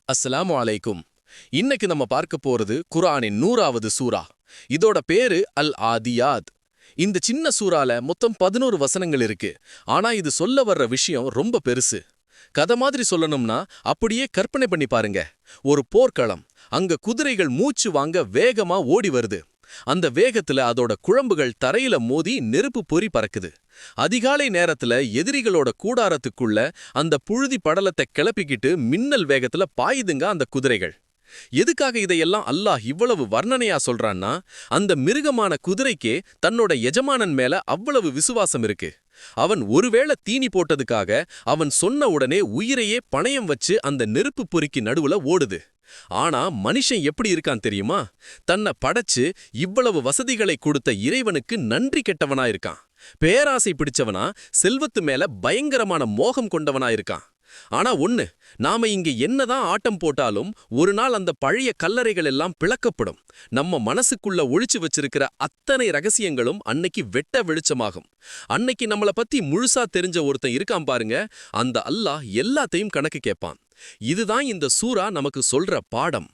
அஸ்ஸலாமு அலைக்கும். இன்னைக்கு நம்ம பார்க்க போறது குர்ஆனின் 100வது சூரா. இதோட பேரு அல் ஆதியாத். இந்த சின்ன சூறால மொத்தம் 11 வசனங்கள் இருக்கு. ஆனா இது சொல்ல வர்ற விஷயம் ரொம்ப பெருசு. கதை மாதிரி சொல்லணும்னா அப்படியே கற்பனை பண்ணி பாருங்க. ஒரு போர்க்களம். அங்க குதிரைகள் மூச்சு வாங்க வேகமா ஓடி வருது. அந்த வேகத்துல அதோட குழம்புகள் தரையில மோதி நெருப்பு பொறி பறக்குது. அதிகாலை நேரத்துல எதிரிகளோட கூடாரத்துக்குள்ள அந்த புழுதி படலத்தை கிளப்பிக்கிட்டு மின்னல் வேகத்துல பாயுதுங்க அந்த குதிரைகள். எதுக்காக இதையெல்லாம் அல்லாஹ் இவ்வளவு வர்ணனையா சொல்றான்னா, அந்த மிருகமான குதிரைக்கே தன்னோட எஜமானன் மேல அவ்வளவு விசுவாசம் இருக்கு. அவன் ஒருவேளை தீனி போட்டதுக்காக அவன் சொன்ன உடனே உயிரையே பணயம் வச்சு அந்த நெருப்பு பொறிக்கு நடுவுல ஓடுது. ஆனா மனுஷன் எப்படி இருக்கான் தெரியுமா? தன்னை படைச்சு இவ்வளவு வசதிகளை கொடுத்த இறைவனுக்கு நன்றி கெட்டவனா இருக்கான். பேராசை பிடிச்சவனா, செல்வத்து மேல பயங்கரமான மோகம் கொண்டவனா இருக்கான். ஆனா ஒண்ணு, நாம இங்க என்னதான் ஆட்டம் போட்டாலும் ஒரு நாள் அந்த பழைய கல்லறைகள் எல்லாம் பிளக்கப்படும். நம்ம மனசுக்குள்ள ஒழிச்சு வச்சிருக்கிற அத்தனை ரகசியங்களும் அன்னைக்கு வெட்ட வெளிச்சமாகும். அன்னைக்கு நம்மள பத்தி முழுசா தெரிஞ்ச ஒருத்தன் இருக்கான் பாருங்க, அந்த அல்லாஹ் எல்லாத்தையும் கணக்கு கேட்பான். இதுதான் இந்த சூரா நமக்கு சொல்ற பாடம்.